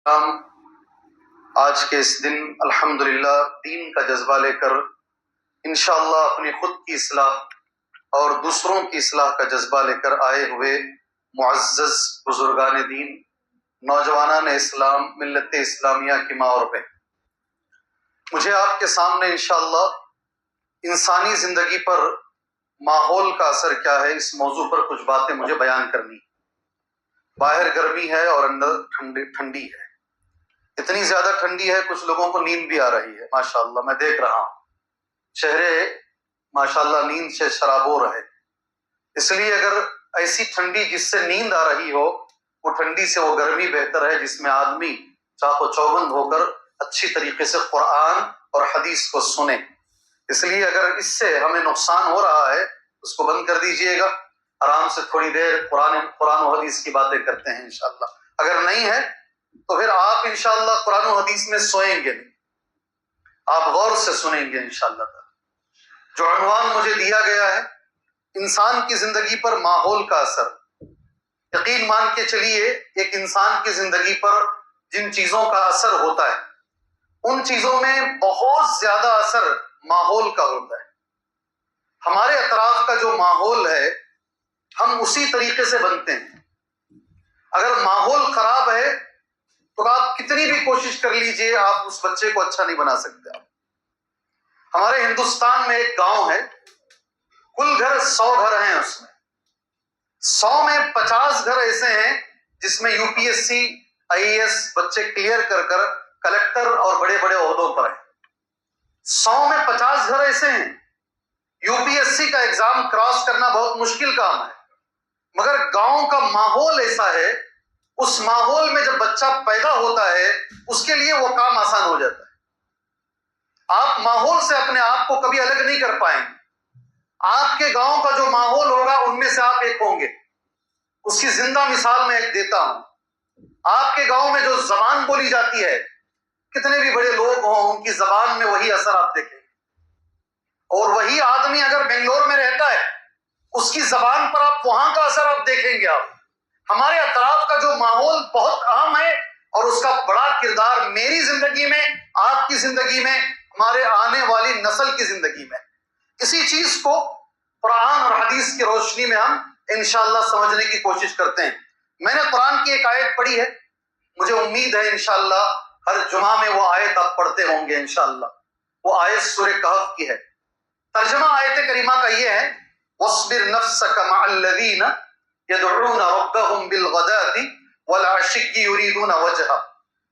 ہم آج کے اس دن الحمدللہ دین کا جذبہ لے کر انشاءاللہ اپنی خود کی اصلاح اور دوسروں کی اصلاح کا جذبہ لے کر آئے ہوئے معزز بزرگان دین، نوجوانان اسلام، ملت اسلامیہ کی ماں بہن، مجھے آپ کے سامنے انشاءاللہ انسانی زندگی پر ماحول کا اثر کیا ہے اس موضوع پر کچھ باتیں مجھے بیان کرنی۔ باہر گرمی ہے اور اندر ٹھنڈی ہے، اتنی زیادہ ٹھنڈی ہے کچھ لوگوں کو نیند بھی آ رہی ہے، ماشاءاللہ میں دیکھ رہا ہوں چہرے ماشاءاللہ نیند سے شرابور ہے۔ اس لیے اگر ایسی ٹھنڈی جس سے نیند آ رہی ہو، وہ ٹھنڈی سے وہ گرمی بہتر ہے جس میں آدمی چاق و چوبند ہو کر اچھی طریقے سے قرآن اور حدیث کو سنے۔ اس لیے اگر اس سے ہمیں نقصان ہو رہا ہے اس کو بند کر دیجئے گا، آرام سے تھوڑی دیر قرآن و حدیث کی باتیں کرتے ہیں انشاءاللہ۔ اگر نہیں ہے تو پھر آپ انشاءاللہ قرآن و حدیث میں سوئیں گے نہیں، آپ غور سے سنیں گے انشاءاللہ۔ جو عنوان مجھے دیا گیا ہے، انسان کی زندگی پر ماحول کا اثر، یقین مان کے چلیے ایک انسان کی زندگی پر جن چیزوں کا اثر ہوتا ہے ان چیزوں میں بہت زیادہ اثر ماحول کا ہوتا ہے۔ ہمارے اطراف کا جو ماحول ہے ہم اسی طریقے سے بنتے ہیں۔ اگر ماحول خراب ہے تو آپ کتنی بھی کوشش کر لیجئے آپ اس بچے کو اچھا نہیں بنا سکتے۔ ہمارے ہندوستان میں ایک گاؤں ہے، کل گھر 100 گھر ہیں، اس میں 100 میں 50 گھر ایسے ہیں جس میں UPSC IAS بچے کلیئر کر کر کلکٹر اور بڑے بڑے عہدوں پر ہیں۔ 100 میں 50 گھر ایسے ہیں۔ UPSC کا ایگزام کراس کرنا بہت مشکل کام ہے، مگر گاؤں کا ماحول ایسا ہے، اس ماحول میں جب بچہ پیدا ہوتا ہے اس کے لیے وہ کام آسان ہو جاتا ہے۔ آپ ماحول سے اپنے آپ کو کبھی الگ نہیں کر پائیں گے۔ آپ کے گاؤں کا جو ماحول ہوگا ان میں سے آپ ایک ہوں گے۔ اس کی زندہ مثال میں ایک دیتا ہوں۔ آپ کے گاؤں میں جو زبان بولی جاتی ہے، کتنے بھی بڑے لوگ ہوں ان کی زبان میں وہی اثر آپ دیکھیں گے۔ اور وہی آدمی اگر بنگلور میں رہتا ہے اس کی زبان پر آپ وہاں کا اثر آپ دیکھیں گے۔ آپ ہمارے اطراف کا جو ماحول بہت اہم ہے اور اس کا بڑا کردار میری زندگی میں، آپ کی زندگی میں، ہمارے آنے والی نسل کی زندگی میں۔ اسی چیز کو قرآن اور حدیث کی روشنی میں ہم انشاءاللہ سمجھنے کی کوشش کرتے ہیں۔ میں نے قرآن کی ایک آیت پڑھی ہے، مجھے امید ہے انشاءاللہ ہر جمعہ میں وہ آیت آپ پڑھتے ہوں گے انشاءاللہ۔ وہ آیت سورہ کہف کی ہے۔ ترجمہ آیت کریمہ کا یہ ہے، وَاصْبِرْ نَفْسَكَ مَعَ الَّذِينَ يَدْعُونَ رَبَّهُمْ بِالْغَدَاةِ وَالْعَشِيِّ يُرِيدُونَ وَجْهَهُ۔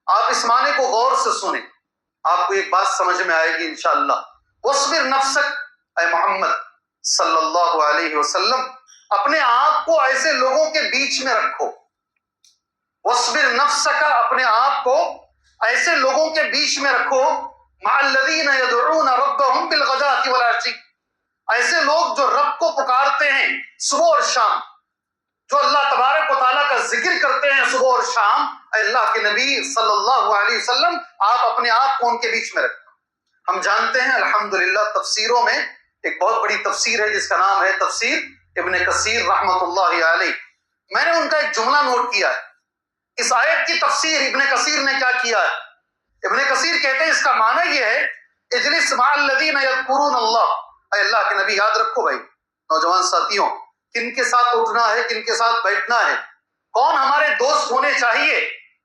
آپ اس معنی کو غور سے سنیں، آپ کو ایک بات سمجھ میں آئے گی انشاءاللہ۔ وَاصْبِرْ نَفْسَكَ، اے محمد صلی اللہ علیہ وسلم اپنے آپ کو ایسے لوگوں کے بیچ میں رکھو۔ وَاصْبِرْ نَفْسَكَ، اپنے آپ کو ایسے لوگوں کے بیچ میں رکھو، مَعَ الَّذِينَ يَدْعُونَ رَبَّهُمْ بِالْغَدَاةِ وَالْعَشِيِّ، ایسے لوگ جو رب کو پکارتے ہیں صبح اور شام، جو اللہ تبارک و تعالیٰ کا ذکر کرتے ہیں صبح اور شام۔ اے اللہ کے نبی صلی اللہ علیہ وسلم آپ اپنے آپ کو ان کے بیچ میں رکھو۔ ہم جانتے ہیں الحمدللہ تفسیروں میں ایک بہت بڑی تفسیر ہے جس کا نام ہے تفسیر ابن کثیر رحمۃ اللہ علیہ۔ میں نے ان کا ایک جملہ نوٹ کیا ہے۔ اس آیت کی تفسیر ابن کثیر نے کیا کیا ہے؟ ابن کثیر کہتے ہیں اس کا معنی یہ ہے، اجلس مع الذین یذکرون اللہ۔ اے اللہ کے نبی یاد رکھو بھائی، نوجوان ساتھیوں، کن کے ساتھ اٹھنا ہے، کن کے ساتھ بیٹھنا ہے، کون ہمارے دوست ہونے چاہیے۔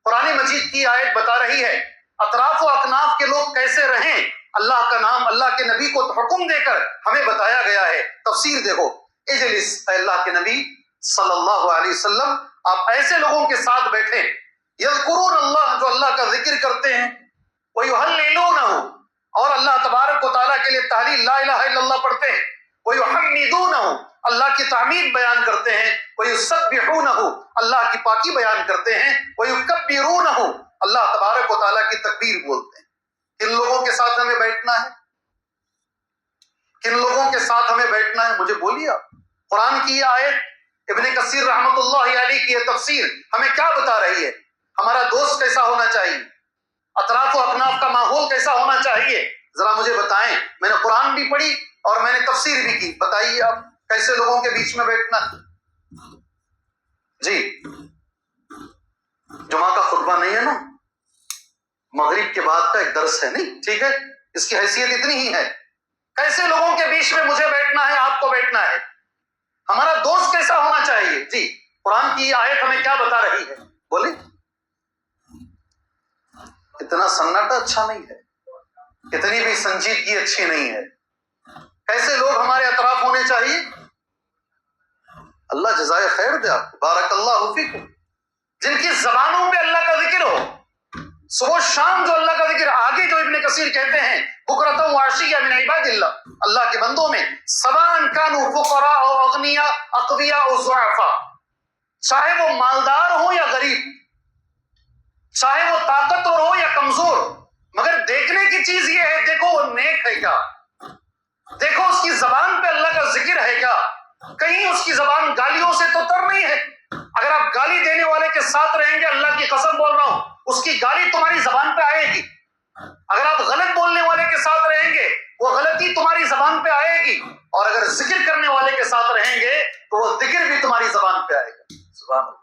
قرآن مجید کی آیت بتا رہی ہے اطراف و اکناف کے لوگ کیسے رہیں، اللہ کا نام، اللہ کے نبی کو حکم دے کر ہمیں بتایا گیا ہے۔ تفسیر دیکھو، اجلس، اے اللہ کے نبی صلی اللہ علیہ وسلم آپ ایسے لوگوں کے ساتھ بیٹھیں، یذکرون اللہ، جو اللہ کا ذکر کرتے ہیں، وَيُحَلِّلُونَهُ، اور اللہ تبارک و تعالیٰ کے لیے تحلیل لا الہ الا اللہ پڑھتے ہیں، وَيُحَمِّدُونَهُ، اللہ کی تعمید بیان کرتے ہیں، وَيُسَبِّحُونَهُ، اللہ کی پاکی بیان کرتے ہیں، وَيُكَبِّرُونَهُ، اللہ تبارک و تعالیٰ کی تکبیر بولتے ہیں۔ کن لوگوں کے ساتھ ہمیں بیٹھنا ہے، کن لوگوں کے ساتھ ہمیں بیٹھنا ہے، مجھے بولیے آپ۔ قرآن کی یہ آیت، ابن کثیر رحمۃ اللہ علیہ کی یہ تفسیر ہمیں کیا بتا رہی ہے؟ ہمارا دوست کیسا ہونا چاہیے، اطراف و اکناف کا ماحول کیسا ہونا چاہیے، ذرا مجھے بتائیں۔ میں نے قرآن بھی پڑھی اور میں نے تفسیر بھی کی، بتائیے آپ کیسے لوگوں کے بیچ میں بیٹھنا۔ جی، جمعہ کا خطبہ نہیں ہے نا، مغرب کے بعد کا ایک درس ہے، نہیں ٹھیک ہے، اس کی حیثیت اتنی ہی ہے. کیسے لوگوں کے بیچ میں مجھے بیٹھنا ہے، آپ کو بیٹھنا ہے، ہمارا دوست کیسا ہونا چاہیے؟ جی قرآن کی آیت ہمیں کیا بتا رہی ہے؟ بولے. اتنا سناٹا اچھا نہیں ہے، اتنی بھی سنجیدگی اچھی نہیں ہے. کیسے لوگ ہمارے اطراف ہونے چاہیے؟ اللہ جزائے خیر دے آپ کو، بارک اللہ فیکم، جن کی زبانوں پہ اللہ کا ذکر ہو، صبح شام جو اللہ کا ذکر. آگے جو ابن کثیر کہتے ہیں بکرۃ وعشیہ من عباد اللہ کے بندوں میں سواء کانوا فقراء او اغنیاء اقویاء او ضعفاء، چاہے وہ مالدار ہو یا غریب، چاہے وہ طاقتور ہو یا کمزور، مگر دیکھنے کی چیز یہ ہے، دیکھو وہ نیک ہے کیا، دیکھو اس کی زبان پہ اللہ کا ذکر ہے کیا، کہیں اس کی زبان گالیوں سے تو تر نہیں ہے. اگر آپ گالی دینے والے کے ساتھ رہیں گے، اللہ کی قسم بول رہا ہوں، اس کی گالی تمہاری زبان پہ آئے گی. اگر آپ غلط بولنے والے کے ساتھ رہیں گے، وہ غلطی تمہاری زبان پہ آئے گی. اور اگر ذکر کرنے والے کے ساتھ رہیں گے تو وہ ذکر بھی تمہاری زبان پہ آئے گا. سبحان اللہ.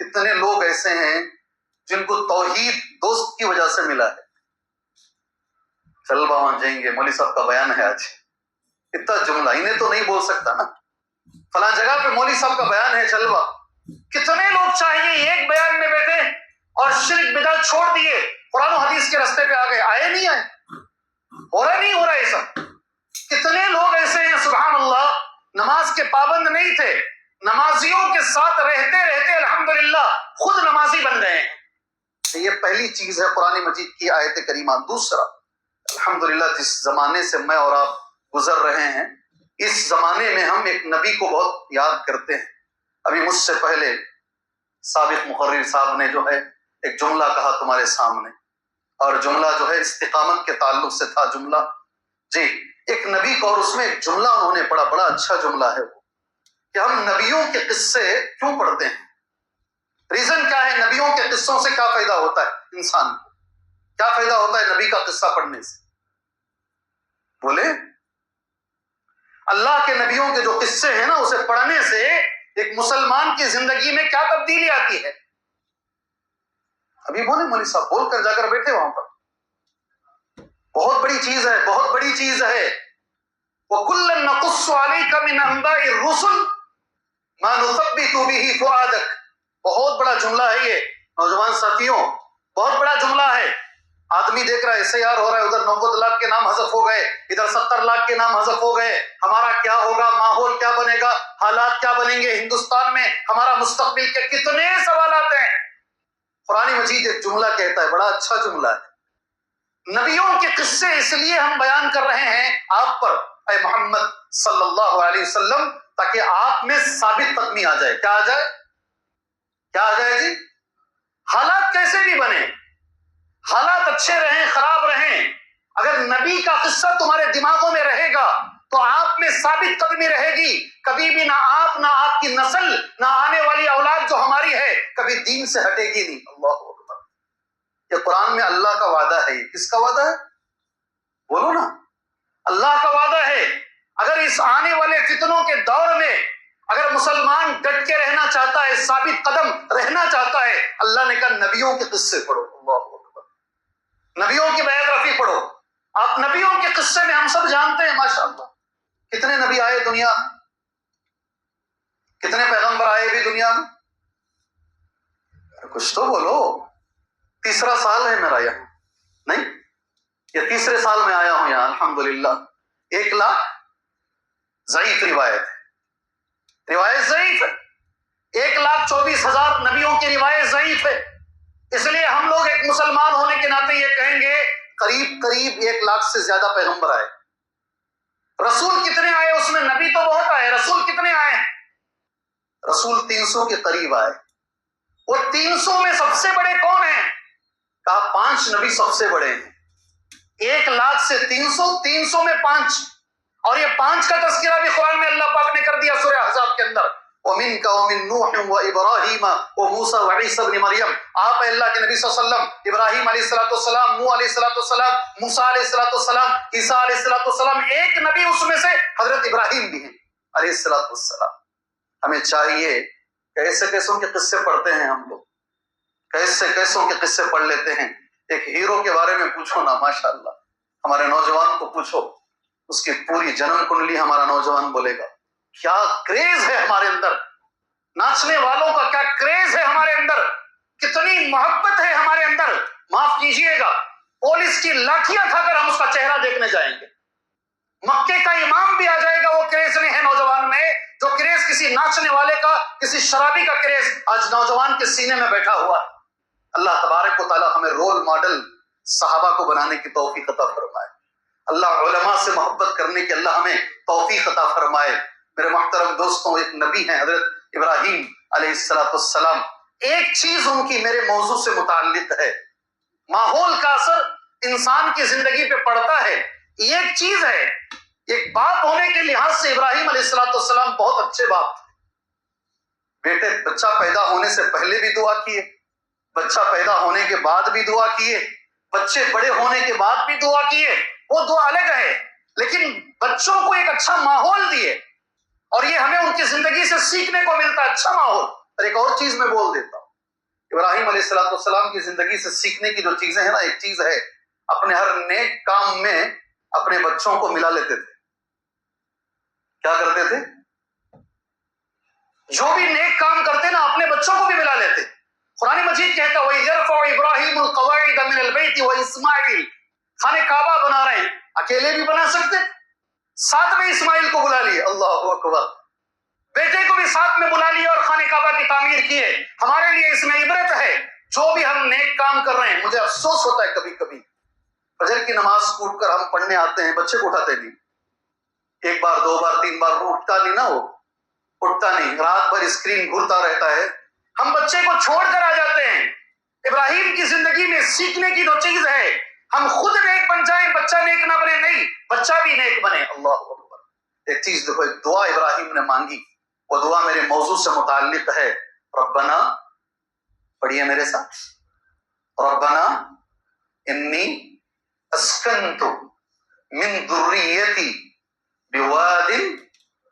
کتنے لوگ ایسے ہیں جن کو توحید دوست کی وجہ سے ملا ہے. چل وہاں جائیں گے، مولوی صاحب کا بیان ہے آج، اتنا جملہ انہیں تو نہیں بول سکتا نا، فلاں جگہ پہ مولوی صاحب کا بیان ہے چلوا. کتنے لوگ چاہیے ایک بیان میں بیٹھے اور شرک بدعت چھوڑ دیے، قرآن و حدیث کے رستے پہ آ گئے، آئے نہیں آئے، ہو رہا نہیں ہو رہا یہ سب. کتنے لوگ ایسے ہیں سبحان اللہ نماز کے پابند نہیں تھے، نمازیوں کے ساتھ رہتے رہتے الحمدللہ خود نمازی بن گئے ہیں. یہ پہلی چیز ہے قرآن مجید کی آیت کریمہ. دوسرا، الحمدللہ جس زمانے سے میں اور آپ گزر رہے ہیں، اس زمانے میں ہم ایک نبی کو بہت یاد کرتے ہیں. ابھی مجھ سے پہلے سابق مقرر صاحب نے جو ہے ایک جملہ کہا تمہارے سامنے، اور جملہ جو ہے استقامت کے تعلق سے تھا. جملہ جی ایک نبی کو، اور اس میں ایک جملہ انہوں نے پڑھا، بڑا اچھا جملہ ہے وہ، کہ ہم نبیوں کے قصے کیوں پڑھتے ہیں. ریزن کیا ہے؟ نبیوں کے قصوں سے کیا فائدہ ہوتا ہے انسان کو؟ کیا فائدہ ہوتا ہے نبی کا قصہ پڑھنے سے؟ بولے. اللہ کے نبیوں کے جو قصے ہیں نا، اسے پڑھنے سے ایک مسلمان کی زندگی میں کیا تبدیلی آتی ہے؟ ابھی بولے مولوی صاحب، بول کر جا کر بیٹھے وہاں پر. بہت بڑی چیز ہے، بہت بڑی چیز ہے. وَكُلًّا نَقُصُّ عَلَيْكَ مِنْ أَنْبَاءِ الرُّسُلِ مَا نُثَبِّتُ بِهِ فُؤَادَكَ. بہت بڑا جملہ ہے یہ نوجوان ساتھیوں، بہت بڑا جملہ ہے. آدمی دیکھ رہا ہے ایسے یار ہو رہا ہے، ادھر 90 لاکھ کے نام حذف ہو گئے، ادھر 70 لاکھ کے نام حذف ہو گئے. ہمارا کیا ہوگا؟ ماحول کیا بنے گا؟ حالات کیا بنیں گے ہندوستان میں؟ ہمارا مستقبل کے کتنے سوالات ہیں. قرآن مجید ایک جملہ کہتا ہے، بڑا اچھا جملہ ہے. نبیوں کے قصے اس لیے ہم بیان کر رہے ہیں آپ پر اے محمد صلی اللہ علیہ وسلم، تاکہ آپ میں ثابت قدمی آ جائے. کیا آ جائے؟ کیا آ جائے جی؟ حالات کیسے بھی بنے، حالات اچھے رہیں خراب رہیں، اگر نبی کا قصہ تمہارے دماغوں میں رہے گا تو آپ میں ثابت قدمی رہے گی. کبھی بھی نہ آپ، نہ آپ کی نسل، نہ آنے والی اولاد جو ہماری ہے، کبھی دین سے ہٹے گی نہیں. اللہ اکبر. یہ قرآن میں اللہ کا وعدہ ہے. یہ کس کا وعدہ ہے؟ بولو نا. اللہ کا وعدہ ہے. اگر اس آنے والے فتنوں کے دور میں اگر مسلمان ڈٹ کے رہنا چاہتا ہے، ثابت قدم رہنا چاہتا ہے، اللہ نے کہا نبیوں کے قصے پڑھو. اللہ اکبر. نبیوں کی بایوگرافی پڑھو. آپ نبیوں کے قصے میں ہم سب جانتے ہیں ماشاءاللہ کتنے نبی آئے دنیا میں، کتنے پیغمبر آئے بھی دنیا میں. کچھ تو بولو. تیسرا سال ہے میرا یہاں، نہیں یہ تیسرے سال میں آیا ہوں یہاں الحمدللہ. 1 لاکھ ضعیف روایت ہے، روایت ضعیف ہے. 1,24,000 نبیوں کی روایت ضعیف ہے. اس لیے ہم لوگ ایک مسلمان ہونے کے ناطے یہ کہیں گے قریب قریب 1 لاکھ سے زیادہ پیغمبر آئے. رسول کتنے آئے اس میں؟ نبی تو بہت آئے، رسول کتنے آئے؟ رسول 300 کے قریب آئے. وہ 300 میں سب سے بڑے کون ہیں؟ کہا 5 نبی سب سے بڑے ہیں. 1 لاکھ سے 300، 300 میں 5. اور یہ 5 کا تذکرہ بھی قرآن میں اللہ پاک نے کر دیا سورہ احزاب کے اندر. وَمِنْكَ وَمِن نُوحٍ وَإِبْرَاهِيمَ وَمُوسَى وَعِيسَى ابْنِ مَرْيَمَ. آپ اللہ کے نبی صلی اللہ علیہ وسلم ابراہیم علیہ السلام، نوح علیہ السلام، موسیٰ علیہ السلام، عیسیٰ علیہ السلام. ایک نبی اس میں سے حضرت ابراہیم بھی ہیں علیہ السلام. ہمیں چاہیے کیسے کیسوں کے قصے پڑھتے ہیں ہم لوگ، کیسے کیسوں کے قصے پڑھ لیتے ہیں. ایک ہیرو کے بارے میں پوچھو نا، ماشاءاللہ ہمارے نوجوان کو پوچھو، اس کی پوری جنم کنڈلی ہمارا نوجوان بولے گا کیا کریز ہے ہمارے اندر، ناچنے والوں کا کیا کریز ہے ہمارے اندر، کتنی محبت ہے ہمارے اندر. معاف کیجئے گا، پولیس کی لاٹھیاں کھا کر ہم اس کا چہرہ دیکھنے جائیں گے. مکے کا امام بھی آ جائے گا، وہ کریز نہیں ہے نوجوان میں جو کریز کسی ناچنے والے کا، کسی شرابی کا کریز آج نوجوان کے سینے میں بیٹھا ہوا ہے. اللہ تبارک و تعالی ہمیں رول ماڈل صحابہ کو بنانے کی توفیق عطا فرمائے. اللہ علماء سے محبت کرنے کی اللہ ہمیں توفیق عطا فرمائے. میرے محترم دوستوں، ایک نبی ہیں حضرت ابراہیم علیہ السلام. ایک چیز ان کی میرے موضوع سے متعلق ہے، ماحول کا اثر انسان کی زندگی پہ پڑتا ہے. ایک چیز ہے، ایک باپ ہونے کے لحاظ سے ابراہیم علیہ السلام بہت اچھے باپ تھے. بیٹے بچہ پیدا ہونے سے پہلے بھی دعا کیے، بچہ پیدا ہونے کے بعد بھی دعا کیے، بچے بڑے ہونے کے بعد بھی دعا کیے. وہ دعا الگ ہے، لیکن بچوں کو ایک اچھا ماحول دیے، اور یہ ہمیں ان کی زندگی سے سیکھنے کو ملتا ہے، اچھا ماحول. اور ایک اور چیز میں بول دیتا ہوں، ابراہیم علیہ السلام کی زندگی سے سیکھنے کی جو چیزیں ہیں نا، ایک چیز ہے اپنے ہر نیک کام میں اپنے بچوں کو ملا لیتے تھے. کیا کرتے تھے؟ جو بھی نیک کام کرتے نا اپنے بچوں کو بھی ملا لیتے. قرآن مجید کہتا ہے وَيَرْفَعُ إِبْرَاهِيمُ الْقَوَاعِدَ مِنَ الْبَيْتِ وَإِسْمَاعِيلُ. خانہ کعبہ بنا رہے ہیں، اکیلے بھی بنا سکتے، ساتھ میں اسماعیل کو بلا لیے. اللہ اکبر. بیٹے کو بھی ساتھ میں بلا لیے اور خانہ کعبہ کی تعمیر کی ہے. ہمارے لیے اس میں عبرت ہے. جو بھی ہم نیک کام کر رہے ہیں، مجھے افسوس ہوتا ہے کبھی کبھی فجر کی نماز اٹھ کر ہم پڑھنے آتے ہیں، بچے کو اٹھاتے نہیں. ایک بار، دو بار، تین بار اٹھتا نہیں نا، وہ اٹھتا نہیں، رات بھر اسکرین گھرتا رہتا ہے. ہم بچے کو چھوڑ کر آ جاتے ہیں. ابراہیم کی زندگی میں سیکھنے کی جو چیز ہے، ہم خود نیک بن جائیں، بچہ نیک نہ بنے، نہیں، بچہ بھی نیک بنے. اللہ اکبر. ایک چیز دیکھو، ایک دعا ابراہیم نے مانگی، وہ دعا میرے موضوع سے متعلق ہے. ربنا، پڑھیے میرے ساتھ، ربنا انی اسکنت من ذریتی بواد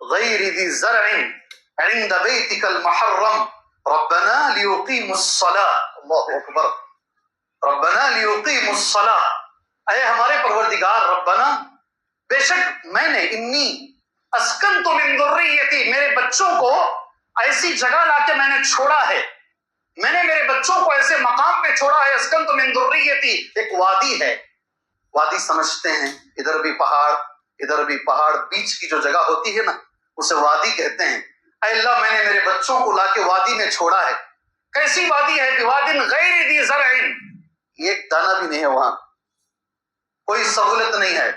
غیر ذی زرع عند بیتک المحرم ربنا لیقیموا الصلاة. اللہ اکبر. ربنا لیقیموا الصلاة. اے ہمارے پروردگار، ربنا بے شک میں نے، انی اسکنت من ذریتی، میرے بچوں کو ایسی جگہ لا کے میں نے چھوڑا ہے، میں نے میرے بچوں کو ایسے مقام پہ چھوڑا ہے. اسکنت من ذریتی ایک وادی ہے، وادی سمجھتے ہیں، ادھر بھی پہاڑ ادھر بھی پہاڑ، بیچ کی جو جگہ ہوتی ہے نا اسے وادی کہتے ہیں. اے اللہ میں نے میرے بچوں کو لا کے وادی میں چھوڑا ہے. کیسی وادی ہے؟ بواد غیر ذی زرع، ایک دانہ بھی نہیں ہے وہاں، کوئی سہولت نہیں ہے.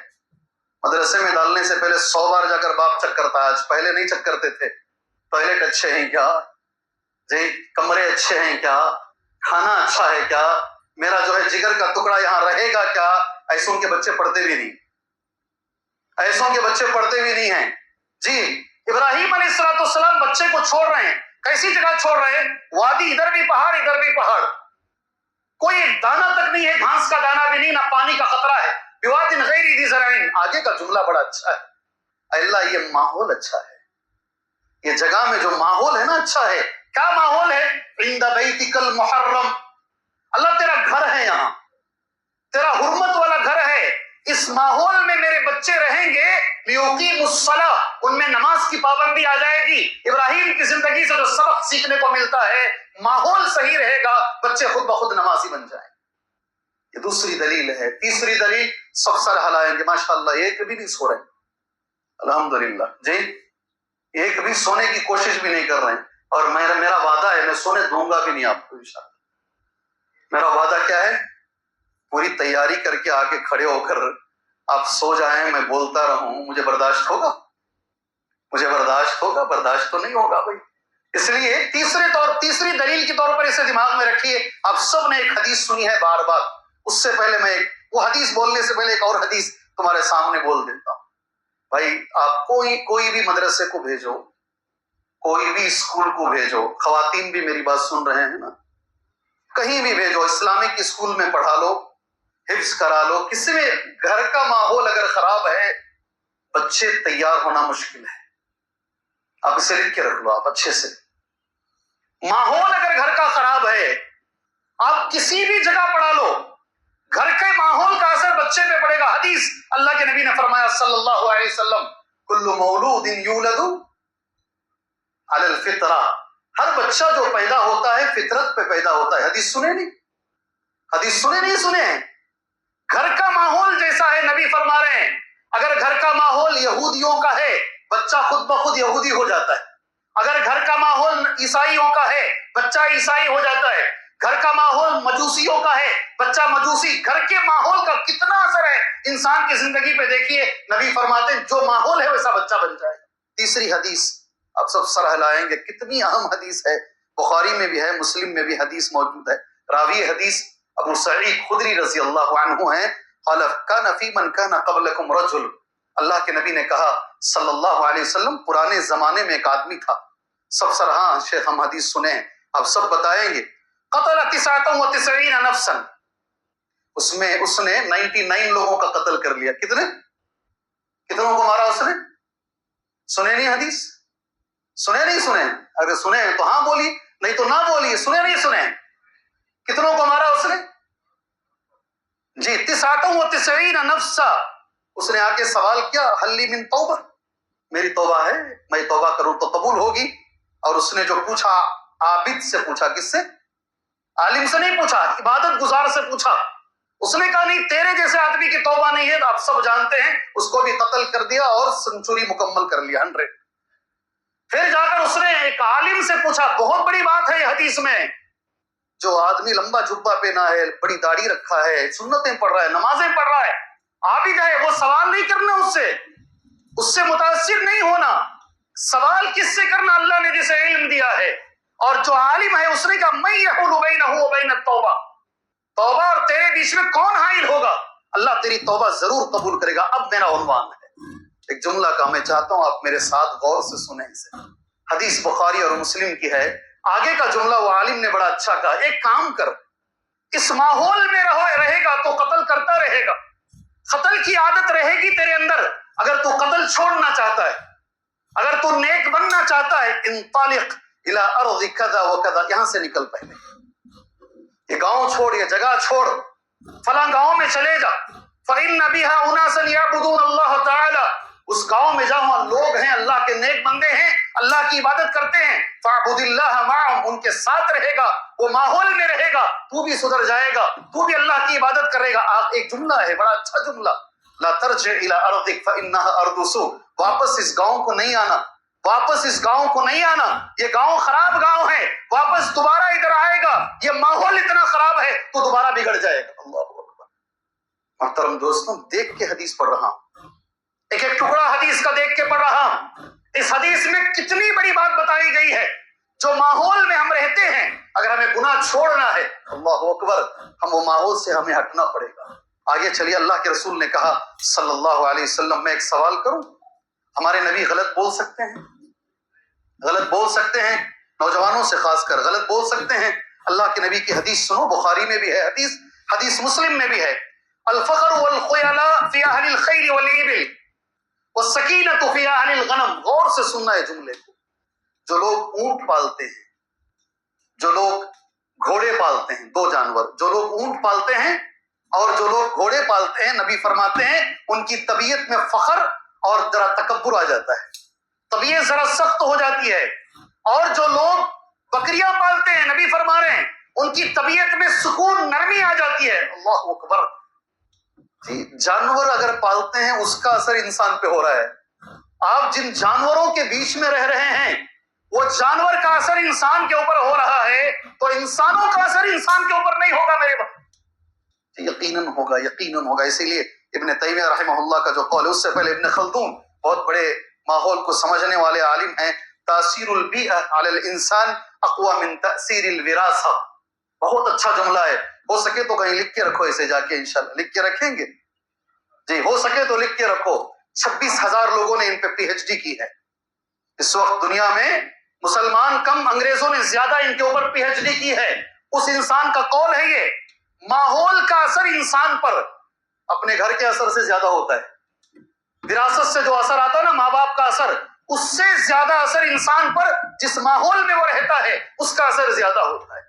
مدرسے میں ڈالنے سے پہلے 100 بار جا کر باپ چیک کرتا ہے. آج پہلے نہیں چیک کرتے تھے. ٹوائلٹ اچھے ہیں کیا جی، کمرے اچھے ہیں کیا، کھانا اچھا ہے کیا، میرا جو ہے جگر کا ٹکڑا یہاں رہے گا کیا. ایسوں کے بچے پڑھتے بھی نہیں، ایسوں کے بچے پڑھتے بھی نہیں ہیں. جی ابراہیم علیہ السلام بچے کو چھوڑ رہے ہیں، کیسی جگہ چھوڑ رہے ہیں؟ وادی، ادھر بھی پہاڑ ادھر بھی پہاڑ، کوئی ایک دانہ تک نہیں ہے، گھاس کا دانہ بھی نہیں، نہ پانی کا خطرہ ہے. بواد غیر ذی زرع. آگے کا جملہ بڑا اچھا ہے. اللہ یہ ماحول اچھا ہے، یہ جگہ میں جو ماحول ہے نا اچھا ہے. کیا ماحول ہے؟ عند بیتک المحرم. اللہ تیرا گھر ہے، یہاں تیرا حرمت والا گھر ہے. اس ماحول میں میرے بچے رہیں گے، لیقیموا الصلاۃ، ان میں نماز کی پابندی آ جائے گی. ابراہیم کی زندگی سے جو سبق سیکھنے کو ملتا ہے، ماحول صحیح رہے گا، بچے خود بخود نمازی بن جائیں. یہ دوسری دلیل ہے. تیسری دلیل سب سر ہلائیں گے، ماشاءاللہ ایک بھی نہیں سو رہے، الحمدللہ جی، ایک بھی سونے کی کوشش بھی نہیں کر رہے ہیں. اور میرا وعدہ ہے میں سونے دوں گا بھی نہیں آپ کو انشاءاللہ. میرا وعدہ کیا ہے؟ پوری تیاری کر کے آ کے کھڑے ہو کر آپ سو جائیں، میں بولتا رہوں. مجھے برداشت ہوگا؟ مجھے برداشت ہوگا؟ برداشت تو نہیں ہوگا بھائی. اس لیے تیسری دلیل کے طور پر اسے دماغ میں رکھیے. آپ سب نے ایک حدیث سنی ہے بار بار. اس سے پہلے میں وہ حدیث بولنے سے پہلے ایک اور حدیث تمہارے سامنے بول دیتا ہوں. بھائی آپ کوئی بھی مدرسے کو بھیجو، کوئی بھی اسکول کو بھیجو، خواتین بھی میری بات سن رہے ہیں نا، کہیں بھی بھیجو، اسلامک اسکول میں پڑھا لو، حفظ کرا لو، کسی میں گھر کا ماحول اگر خراب ہے بچے تیار ہونا مشکل ہے. آپ اسے لکھ کے رکھ لو، آپ اچھے سے. ماحول اگر گھر کا خراب ہے، آپ کسی بھی جگہ پڑھا لو، حدیث اللہ کے نبی نے فرمایا صلی اللہ علیہ وسلم کل مولود یولد علی الفطرہ، ہر بچہ جو پیدا ہوتا ہے فطرت پہ پیدا ہوتا ہے. حدیث سنے نہیں؟ حدیث سنے نہیں سنے ہیں؟ گھر کا ماحول جیسا ہے، نبی فرما رہے ہیں اگر گھر کا ماحول یہودیوں کا ہے بچہ خود بخود یہودی ہو جاتا ہے. اگر گھر کا ماحول عیسائیوں کا ہے بچہ عیسائی ہو جاتا ہے. گھر کا ماحول مجوسیوں کا ہے بچہ مجوسی. گھر کے ماحول کا کتنا اثر ہے انسان کی زندگی پہ، دیکھیے نبی فرماتے ہیں جو ماحول ہے ویسا بچہ بن جائے. تیسری حدیث آپ سب سر ہلائیں گے، کتنی اہم حدیث ہے، بخاری میں بھی ہے مسلم میں بھی حدیث موجود ہے. راوی حدیث ابو سعید خدری رضی اللہ عنہ ہیں. قال كان في من كان قبلكم رجل، اللہ کے نبی نے کہا صلی اللہ علیہ وسلم پرانے زمانے میں ایک آدمی تھا. سب سر ہاں شیخ ہم حدیث سنیں اب سب بتائیں گے. قتل 99 نفسا، اس نے 99 لوگوں کا قتل کر لیا. کتنوں کو مارا اس نے؟ سنے نہیں حدیث؟ سنے نہیں سنے؟ اگر سنے تو ہاں بولی، نہیں تو نہ بولی. سنے نہیں سنے؟ کتنوں کو مارا اس نے؟ جی 99 نفسا. اس نے آ کے سوال کیا حل لی من توبہ، میری توبہ ہے، میں توبہ کروں تو قبول ہوگی. اور اس نے جو پوچھا عابد سے پوچھا، کس سے؟ عالم سے نہیں پوچھا، عبادت گزار سے پوچھا. اس نے کہا نہیں تیرے جیسے آدمی کی توبہ نہیں ہے. تو آپ سب جانتے ہیں اس کو بھی قتل کر دیا اور سنچری مکمل کر لیا 100. پھر جا کر اس نے ایک عالم سے پوچھا، بہت بڑی بات ہے یہ حدیث میں، جو آدمی لمبا جبہ پہنا ہے، بڑی داڑھی رکھا ہے، سنتیں پڑھ رہا ہے، نمازیں پڑھ رہا ہے، عابد ہے، وہ سوال نہیں کرنا اس سے متاثر نہیں ہونا. سوال کس سے کرنا؟ اللہ نے جسے علم دیا ہے. اور جو عالم ہے اس نے کہا من یحول بینہ وبین التوبہ، توبہ اور تیرے بیچ میں کون حائل ہوگا؟ اللہ تیری توبہ ضرور قبول کرے گا. اب میرا عنوان ہے، ایک جملہ کا میں چاہتا ہوں آپ میرے ساتھ غور سے سنیں اسے. حدیث بخاری اور مسلم کی ہے. آگے کا جملہ وہ عالم نے بڑا اچھا کہا، ایک کام کر، اس ماحول میں رہے گا تو قتل کرتا رہے گا، قتل کی عادت رہے گی تیرے اندر. اگر تو قتل چھوڑنا چاہتا ہے، اگر تو نیک بننا چاہتا ہے، انطلق الى ارض کذا وکذا، یہاں سے نکل پہلے، یہ گاؤں چھوڑ، یہ جگہ چھوڑ، فلاں گاؤں میں چلے جا. فإن بها اناسا يعبدون الله تعالی، اس گاؤں میں جا، وہاں لوگ ہیں اللہ کے نیک بندے ہیں، اللہ کی عبادت کرتے ہیں. فاعبد اللہ معهم، ان کے ساتھ رہے گا، وہ ماحول میں رہے گا، تو بھی سدھر جائے گا، تو بھی اللہ کی عبادت کرے گا. ایک جملہ ہے بڑا اچھا جملہ، لا ترجع الى ارضک فانها ارض سوء، واپس اس گاؤں کو نہیں آنا، واپس اس گاؤں کو نہیں آنا، یہ گاؤں خراب گاؤں ہے، واپس دوبارہ ادھر آئے گا، یہ ماحول اتنا خراب ہے تو دوبارہ بگڑ جائے گا. اللہ اکبر. محترم دوستوں، دیکھ کے حدیث پڑھ رہا ہوں، ایک ایک ٹکڑا حدیث کا دیکھ کے پڑھ رہا ہوں. اس حدیث میں کتنی بڑی بات بتائی گئی ہے. جو ماحول میں ہم رہتے ہیں، اگر ہمیں گناہ چھوڑنا ہے، اللہ اکبر، ہم وہ ماحول سے ہمیں ہٹنا پڑے گا. آگے چلیے، اللہ کے رسول نے کہا صلی اللہ علیہ وسلم، میں ایک سوال کروں، ہمارے نبی غلط بول سکتے ہیں؟ غلط بول سکتے ہیں، نوجوانوں سے خاص کر غلط بول سکتے ہیں. اللہ کے نبی کی حدیث سنو، بخاری میں بھی ہے حدیث مسلم میں بھی ہے. الفخر والخیلاء فی اہل الخیل والابل والسکینۃ فی اہل الغنم. غور سے سننا ہے جملے کو. جو لوگ اونٹ پالتے ہیں، جو لوگ گھوڑے پالتے ہیں، دو جانور، جو لوگ اونٹ پالتے ہیں اور جو لوگ گھوڑے پالتے ہیں، نبی فرماتے ہیں ان کی طبیعت میں فخر اور ذرا تکبر آ جاتا ہے، طبیعت ذرا سخت ہو جاتی ہے. اور جو لوگ بکریاں پالتے ہیں، نبی فرما رہے ہیں ان کی طبیعت میں سکون، نرمی آ جاتی ہے. اللہ اکبر. جانور اگر پالتے ہیں اس کا اثر انسان پہ ہو رہا ہے. آپ جن جانوروں کے بیچ میں رہ رہے ہیں، وہ جانور کا اثر انسان کے اوپر ہو رہا ہے، تو انسانوں کا اثر انسان کے اوپر نہیں ہوگا میرے بھائی؟ یقیناً ہوگا، یقیناً ہوگا. اسی لیے ابن تیمیہ رحمہ اللہ کا جو قول ہے، اس سے پہلے ابن خلدون بہت بڑے ماحول کو سمجھنے والے عالم ہیں، تاثیر البیئہ علی الانسان اقوی من تاثیر الوراثہ. بہت اچھا جملہ ہے، ہو سکے تو کہیں لکھ کے رکھو اسے، جا کے انشاءاللہ لکھ کے رکھیں گے جی، ہو سکے تو لکھ کے رکھو. 26,000 لوگوں نے ان پہ پی ایچ ڈی کی ہے. اس وقت دنیا میں مسلمان کم، انگریزوں نے زیادہ ان کے اوپر پی ایچ ڈی کی ہے. اس انسان کا قول ہے یہ، ماحول کا اثر انسان پر اپنے گھر کے اثر سے زیادہ ہوتا ہے. وراثت سے جو اثر آتا ہے نا، ماں باپ کا اثر، اس سے زیادہ اثر انسان پر جس ماحول میں وہ رہتا ہے اس کا اثر زیادہ ہوتا ہے.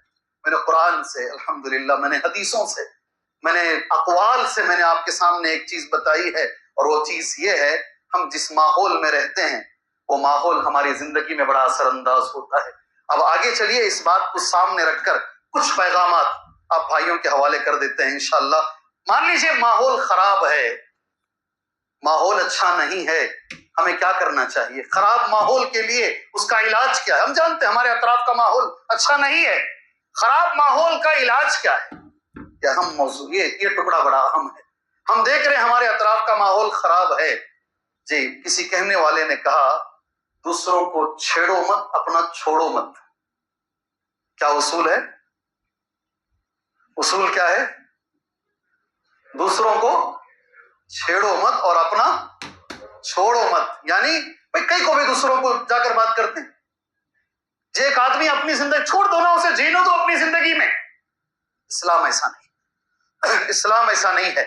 میں نے قرآن سے، الحمدللہ میں نے حدیثوں سے میں نے اقوال سے میں نے آپ کے سامنے ایک چیز بتائی ہے، اور وہ چیز یہ ہے ہم جس ماحول میں رہتے ہیں وہ ماحول ہماری زندگی میں بڑا اثر انداز ہوتا ہے۔ اب آگے چلیے اس بات کو سامنے رکھ کر کچھ پیغامات آپ بھائیوں کے حوالے کر دیتے ہیں انشاءاللہ۔ مان لیجئے ماحول خراب ہے، ماحول اچھا نہیں ہے، ہمیں کیا کرنا چاہیے؟ خراب ماحول کے لیے اس کا علاج کیا ہے؟ ہم جانتے ہیں ہمارے اطراف کا ماحول اچھا نہیں ہے، خراب ماحول کا علاج کیا ہے؟ یہ اہم موضوع، یہ ٹکڑا بڑا اہم ہے۔ ہم دیکھ رہے ہیں ہمارے اطراف کا ماحول خراب ہے، جی کسی کہنے والے نے کہا دوسروں کو چھیڑو مت اپنا چھوڑو مت۔ کیا اصول ہے؟ اصول کیا ہے؟ دوسروں کو چھیڑو مت اور اپنا چھوڑو مت، یعنی بھائی کئی کو بھی دوسروں کو جا کر بات کرتے ہیں، جی ایک آدمی اپنی زندگی چھوڑ دو نا، اسے جینے دو اپنی زندگی میں۔ اسلام ایسا نہیں، اسلام ایسا نہیں ہے۔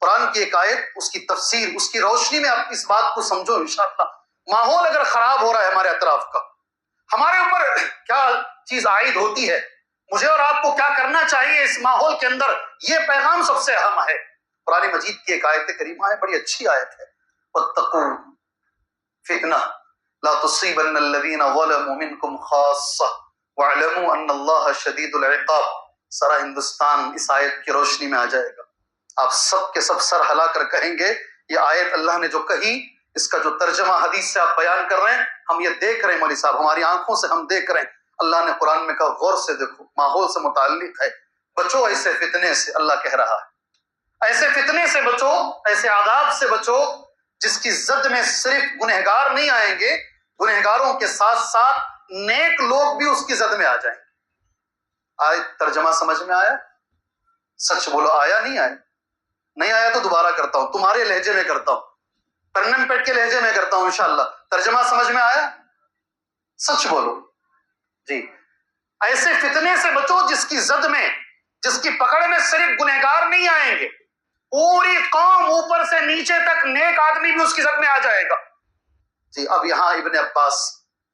قرآن کی ایک آیت، اس کی تفسیر، اس کی روشنی میں آپ اس بات کو سمجھو انشاءاللہ۔ ماحول اگر خراب ہو رہا ہے ہمارے اطراف کا، ہمارے اوپر کیا چیز عائد ہوتی ہے، مجھے اور آپ کو کیا کرنا چاہیے اس ماحول کے اندر، یہ پیغام سب سے اہم ہے۔ قرآن مجید کی ایک آیت کریمہ ہے، بڑی اچھی آیت ہے، وَاتَّقُوا فِتْنَةً لَا تُصِيبَنَّ الَّذِينَ ظَلَمُوا مِنْكُمْ خَاصَّةً وَاعْلَمُوا أَنَّ اللَّهَ شَدِيدُ الْعِقَابِ۔ سارا ہندوستان اس آیت کی روشنی میں آ جائے گا، آپ سب کے سب سر ہلا کر کہیں گے یہ آیت اللہ نے جو کہی، اس کا جو ترجمہ حدیث سے آپ بیان کر رہے ہیں، ہم یہ دیکھ رہے ہیں مولوی صاحب، ہماری آنکھوں سے ہم دیکھ رہے ہیں۔ اللہ نے قرآن میں کہا غور سے دیکھو، ماحول سے متعلق ہے، بچو ایسے فتنے سے، اللہ کہہ رہا ہے ایسے فتنے سے بچو، ایسے عذاب سے بچو جس کی زد میں صرف گنہگار نہیں آئیں گے، گنہگاروں کے ساتھ ساتھ نیک لوگ بھی اس کی زد میں آ جائیں گے۔ آیت ترجمہ سمجھ میں آیا؟ سچ بولو، آیا نہیں آیا؟ نہیں آیا تو دوبارہ کرتا ہوں، تمہارے لہجے میں کرتا ہوں، پرنم پیٹ کے لہجے میں کرتا ہوں انشاءاللہ۔ ترجمہ سمجھ میں آیا؟ سچ بولو جی۔ ایسے فتنے سے بچو جس کی زد میں، جس کی پکڑ میں صرف گنہگار نہیں آئیں گے، پوری قوم اوپر سے نیچے تک نیک آدمی بھی اس کی زد میں آ جائے گا۔ جی اب یہاں ابن عباس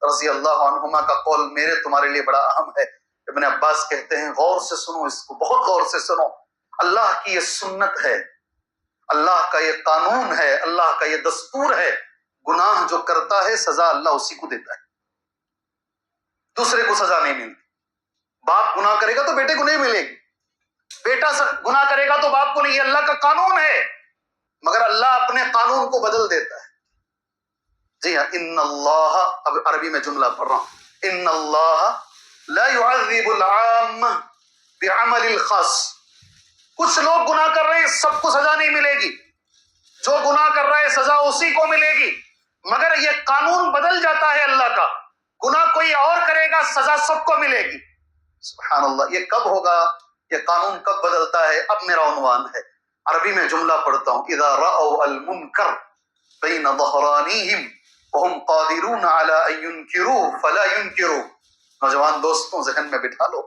رضی اللہ عنہما کا قول میرے تمہارے لیے بڑا اہم ہے۔ ابن عباس کہتے ہیں، غور سے سنو اس کو، بہت غور سے سنو، اللہ کی یہ سنت ہے، اللہ کا یہ قانون ہے، اللہ کا یہ دستور ہے، گناہ جو کرتا ہے سزا اللہ اسی کو دیتا ہے، دوسرے کو سزا نہیں ملتی۔ باپ گناہ کرے گا تو بیٹے کو نہیں ملے گی، بیٹا گناہ کرے گا تو باپ کو نہیں، یہ اللہ کا قانون ہے، مگر اللہ اپنے قانون کو بدل دیتا ہے۔ جی ہاں، ان اللہ، اب عربی میں جملہ پڑھ رہا ہوں، ان اللہ لا يعذب العام بعمل الخاص۔ کچھ لوگ گناہ کر رہے ہیں، سب کو سزا نہیں ملے گی، جو گناہ کر رہا ہے سزا اسی کو ملے گی، مگر یہ قانون بدل جاتا ہے اللہ کا، گناہ کوئی اور کرے گا سزا سب کو ملے گی۔ سبحان اللہ، یہ کب ہوگا؟ یہ قانون کب بدلتا ہے؟ اب میرا عنوان ہے، عربی میں جملہ پڑھتا ہوں، اذا رأوا المنکر بین ظہرانیہم وهم قادرون علی ان ینکروا فلا ینکروا۔ نوجوان دوستوں ذہن میں بٹھا لو،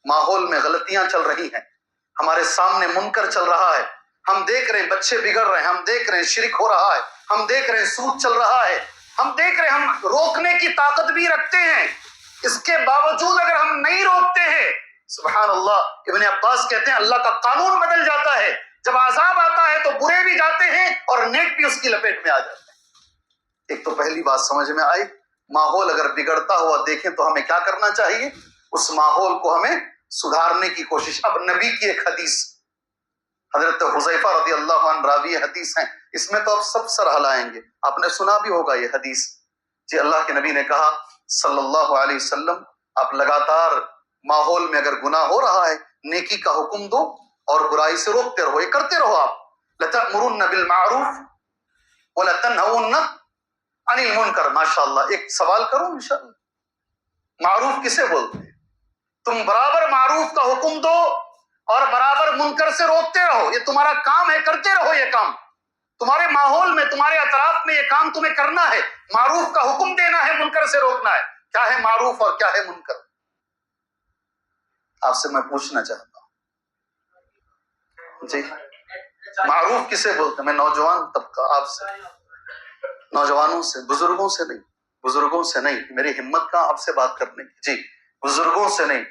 ماحول میں غلطیاں چل رہی ہیں، ہمارے سامنے منکر چل رہا ہے، ہم دیکھ رہے ہیں بچے بگڑ رہے ہیں، ہم دیکھ رہے ہیں شرک ہو رہا ہے، ہم دیکھ رہے ہیں سود چل رہا ہے، ہم دیکھ رہے ہیں، ہم روکنے کی طاقت بھی رکھتے ہیں، اس کے باوجود اگر ہم نہیں روکتے ہیں، سبحان اللہ، ابن عباس کہتے ہیں اللہ کا قانون بدل جاتا ہے، جب عذاب آتا ہے تو برے بھی جاتے ہیں اور نیک بھی اس کی لپیٹ میں آ جاتے ہیں۔ ایک تو پہلی بات سمجھ میں آئی، ماحول اگر بگڑتا ہوا دیکھیں تو ہمیں کیا کرنا چاہیے؟ اس ماحول کو ہمیں سدھارنے کی کوشش۔ اب نبی کی ایک حدیث، حضرت حذیفہ رضی اللہ عنہ راوی حدیث ہیں، اس میں تو آپ سب سر ہلائیں گے، آپ نے سنا بھی ہوگا یہ حدیث۔ جی اللہ کے نبی نے کہا صلی اللہ علیہ وسلم، آپ لگاتار ماحول میں اگر گناہ ہو رہا ہے نیکی کا حکم دو اور برائی سے روکتے رہو، یہ کرتے رہو آپ، لَتَأْمُرُنَّ بِالْمَعْرُوفِ وَلَتَنْهَوُنَّ عَنِ الْمُنْكَرِ۔ ماشاءاللہ، ایک سوال کروں انشاءاللہ، معروف کسے بولتے ہیں؟ تم برابر معروف کا حکم دو اور برابر منکر سے روکتے رہو، یہ تمہارا کام ہے، کرتے رہو یہ کام، تمہارے ماحول میں، تمہارے اطراف میں یہ کام تمہیں کرنا ہے، معروف کا حکم دینا ہے، منکر سے روکنا ہے۔ کیا ہے معروف اور کیا ہے منکر؟ آپ سے میں پوچھنا چاہتا ہوں، جی معروف کسے بولتے ہیں؟ میں نوجوان طبقہ آپ سے، نوجوانوں سے، بزرگوں سے نہیں، بزرگوں سے نہیں، میری ہمت کہاں آپ سے بات کرنے کی، جی بزرگوں سے نہیں،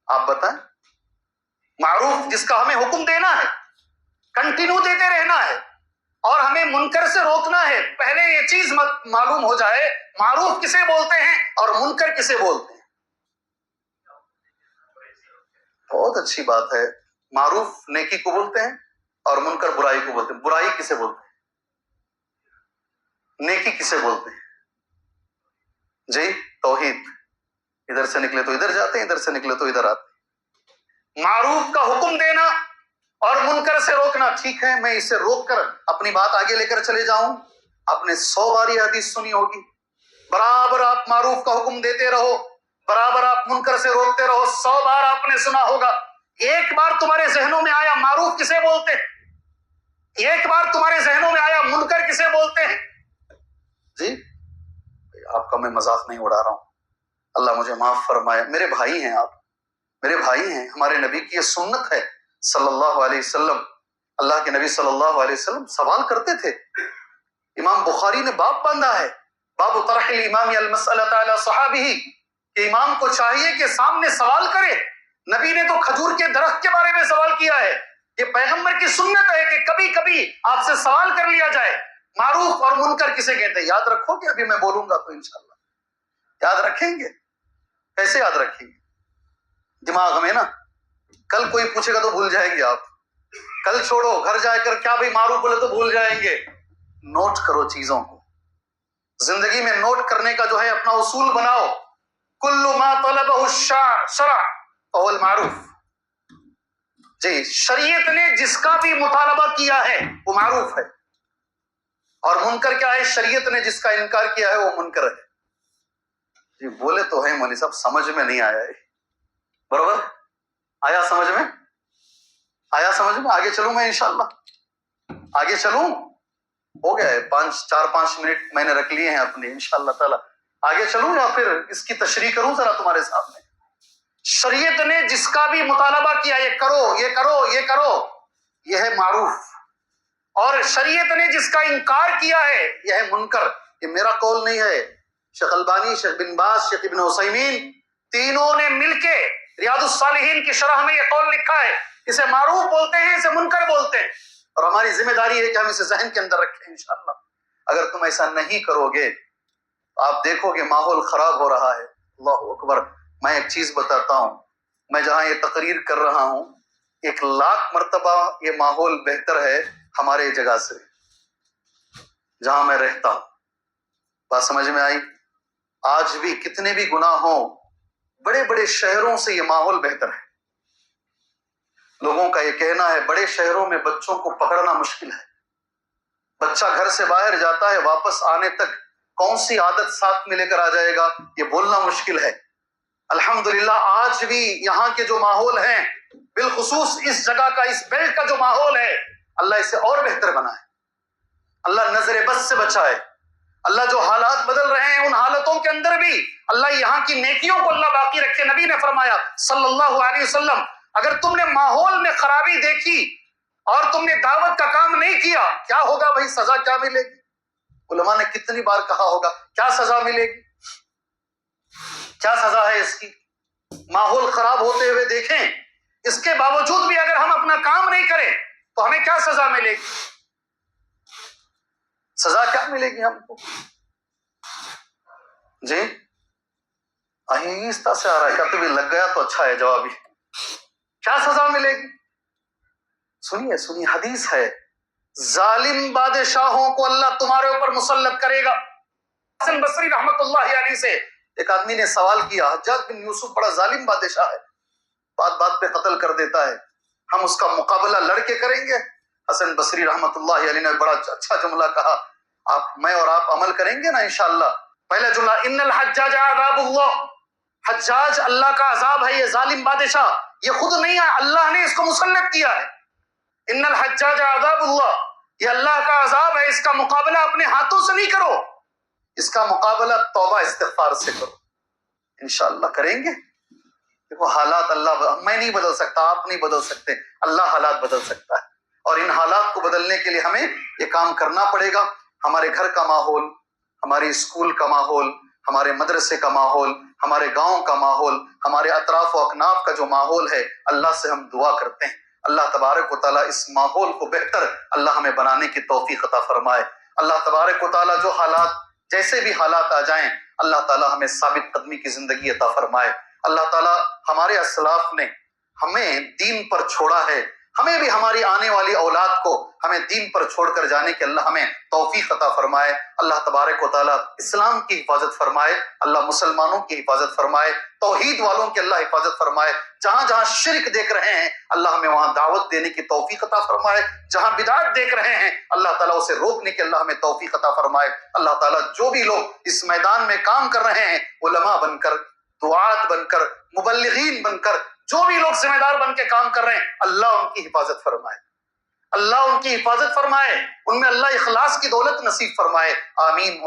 آپ بتائیں معروف جس کا ہمیں حکم دینا ہے، کنٹینیو دیتے رہنا ہے، اور ہمیں منکر سے روکنا ہے۔ پہلے یہ چیز معلوم ہو جائے معروف کسے بولتے ہیں اور منکر کسے بولتے ہیں۔ بہت اچھی بات ہے، معروف نیکی کو بولتے ہیں اور منکر برائی کو بولتے ہیں۔ برائی کسے بولتے ہیں؟ نیکی کسے بولتے ہیں؟ جی توحید۔ ادھر سے نکلے تو ادھر جاتے ہیں، ادھر سے نکلے تو ادھر آتے ہیں۔ معروف کا حکم دینا اور منکر سے روکنا، ٹھیک ہے میں اسے روک کر اپنی بات آگے لے کر چلے جاؤں۔ آپ نے 100 بار یہ حدیث سنی ہوگی، برابر آپ معروف کا حکم دیتے رہو، برابر آپ منکر سے روکتے رہو، 100 بار آپ نے سنا ہوگا۔ ایک بار تمہارے ذہنوں میں آیا معروف کسے بولتے ہیں؟ ایک بار تمہارے ذہنوں میں آیا منکر کسے بولتے ہیں؟ جی آپ کا میں مذاق نہیں اڑا رہا ہوں، اللہ مجھے معاف فرمائے۔ میرے بھائی ہیں، آپ میرے بھائی ہیں، ہمارے نبی کی یہ سنت ہے صلی اللہ علیہ وسلم۔ اللہ کے نبی صلی اللہ علیہ وسلم سوال کرتے تھے۔ امام بخاری نے باب باندھا ہے، باب طرح الامام المسألۃ علی صحابہ، کہ امام کو چاہیے کہ سامنے سوال کرے۔ نبی نے تو کھجور کے درخت کے بارے میں سوال کیا ہے، یہ پیغمبر کی سنت ہے کہ کبھی کبھی آپ سے سوال کر لیا جائے۔ معروف اور منکر کسے کہتے ہیں؟ یاد رکھو کہ ابھی میں بولوں گا تو انشاءاللہ یاد رکھیں گے۔ کیسے یاد رکھیں گے؟ دماغ میں نا، کل کوئی پوچھے گا تو بھول جائیں گے آپ، کل چھوڑو، گھر جا کر کیا بھائی معروف بولے تو بھول جائیں گے۔ نوٹ کرو چیزوں کو، زندگی میں نوٹ کرنے کا جو ہے اپنا اصول بناؤ۔ کل ما طلبہ الشرع فهو المعروف، جی شریعت نے جس کا بھی مطالبہ کیا ہے وہ معروف ہے، اور منکر کیا ہے؟ شریعت نے جس کا انکار کیا ہے وہ منکر ہے۔ جی بولے تو ہے مولوی صاحب، سمجھ میں نہیں آیا ہے، برابر آیا سمجھ میں؟ آیا سمجھ میں؟ آگے چلوں میں انشاءاللہ، آگے چلوں؟ ہو گیا ہے 4-5 منٹ میں نے رکھ لیے ہیں اپنے، انشاءاللہ تعالی آگے چلوں یا پھر اس کی تشریح کروں ذرا تمہارے سامنے؟ شریعت نے جس کا بھی مطالبہ کیا یہ کرو یہ کرو یہ کرو، یہ ہے معروف، اور شریعت نے جس کا انکار کیا ہے یہ ہے منکر۔ یہ میرا قول نہیں ہے، شیخ البانی، شیخ بن باز، شیخ ابن عثیمین تینوں نے مل کے ریاض الصالحین کی شرح میں یہ قول لکھا ہے، اسے معروف بولتے ہیں، اسے منکر بولتے ہیں، اور ہماری ذمہ داری ہے کہ ہم اسے ذہن کے اندر رکھیں انشاءاللہ۔ اگر تم ایسا نہیں کرو گے آپ دیکھو گے ماحول خراب ہو رہا ہے۔ اللہ اکبر، میں ایک چیز بتاتا ہوں، میں جہاں یہ تقریر کر رہا ہوں 1,00,000 مرتبہ یہ ماحول بہتر ہے ہمارے جگہ سے، جہاں میں رہتا ہوں۔ بات سمجھ میں آئی؟ آج بھی کتنے بھی گناہ ہوں، بڑے بڑے شہروں سے یہ ماحول بہتر ہے۔ لوگوں کا یہ کہنا ہے بڑے شہروں میں بچوں کو پکڑنا مشکل ہے، بچہ گھر سے باہر جاتا ہے واپس آنے تک کون سی عادت ساتھ میں لے کر آ جائے گا یہ بولنا مشکل ہے۔ الحمدللہ آج بھی یہاں کے جو ماحول ہیں، بالخصوص اس جگہ کا، اس بیلٹ کا جو ماحول ہے، اللہ اسے اور بہتر بنائے، اللہ نظر بد سے بچائے، اللہ جو حالات بدل رہے ہیں ان حالتوں کے اندر بھی اللہ یہاں کی نیکیوں کو اللہ باقی رکھے۔ نبی نے فرمایا صلی اللہ علیہ وسلم، اگر تم نے ماحول میں خرابی دیکھی اور تم نے دعوت کا کام نہیں کیا، کیا ہوگا بھائی؟ سزا کیا ملے گی؟ علماء نے کتنی بار کہا ہوگا کیا سزا ملے گی، کیا سزا ہے اس کی؟ ماحول خراب ہوتے ہوئے دیکھیں، اس کے باوجود بھی اگر ہم اپنا کام نہیں کریں تو ہمیں کیا سزا ملے گی؟ سزا کیا ملے گی ہم کو؟ جی آہستہ سے آ رہا ہے، کہتے بھی لگ گیا تو اچھا ہے جواب ہی۔ کیا سزا ملے گی؟ سنیے سنیے، حدیث ہے ظالم بادشاہوں کو اللہ تمہارے اوپر مسلط کرے گا۔ حسن بصری رحمت اللہ علیہ سے ایک آدمی نے سوال کیا، حجاج بن یوسف بڑا ظالم بادشاہ ہے، بات بات پہ قتل کر دیتا ہے، ہم اس کا مقابلہ لڑ کے کریں گے؟ حسن بصری رحمت اللہ علیہ نے بڑا اچھا جملہ کہا، میں اور آپ عمل کریں گے نا انشاءاللہ۔ پہلا جملہ، ان الحجاج عذاب اللہ، حجاج اللہ کا عذاب ہے، یہ ظالم بادشاہ یہ خود نہیں ہے، اللہ نے اس کو مسلط کیا ہے۔ ان الحجاج عذاب اللہ، یہ اللہ کا عذاب ہے، اس کا مقابلہ اپنے ہاتھوں سے نہیں کرو، اس کا مقابلہ توبہ استغفار سے کرو۔ انشاءاللہ کریں گے۔ دیکھو حالات اللہ میں نہیں بدل سکتا، آپ نہیں بدل سکتے، اللہ حالات بدل سکتا ہے، اور ان حالات کو بدلنے کے لیے ہمیں یہ کام کرنا پڑے گا۔ ہمارے گھر کا ماحول، ہمارے اسکول کا ماحول، ہمارے مدرسے کا ماحول، ہمارے گاؤں کا ماحول، ہمارے اطراف و اکناف کا جو ماحول ہے، اللہ سے ہم دعا کرتے ہیں اللہ تبارک و تعالیٰ اس ماحول کو بہتر اللہ ہمیں بنانے کی توفیق عطا فرمائے۔ اللہ تبارک و تعالیٰ جو حالات، جیسے بھی حالات آ جائیں، اللہ تعالیٰ ہمیں ثابت قدمی کی زندگی عطا فرمائے۔ اللہ تعالیٰ ہمارے اسلاف نے ہمیں دین پر چھوڑا ہے، ہمیں بھی ہماری آنے والی اولاد کو ہمیں دین پر چھوڑ کر جانے کے اللہ ہمیں توفیق عطا فرمائے۔ اللہ تبارک و تعالیٰ اسلام کی حفاظت فرمائے، اللہ مسلمانوں کی حفاظت فرمائے، توحید والوں کی اللہ حفاظت فرمائے۔ جہاں جہاں شرک دیکھ رہے ہیں اللہ ہمیں وہاں دعوت دینے کی توفیق عطا فرمائے، جہاں بدعت دیکھ رہے ہیں اللہ تعالیٰ اسے روکنے کی اللہ ہمیں توفیق عطا فرمائے۔ اللہ تعالیٰ جو بھی لوگ اس میدان میں کام کر رہے ہیں، علماء بن کر، دعات بن کر، مبلغین بن کر، جو بھی لوگ ذمہ دار بن کے کام کر رہے ہیں، اللہ ان کی حفاظت فرمائے، اللہ ان کی حفاظت فرمائے، ان میں اللہ اخلاص کی دولت نصیب فرمائے، آمین۔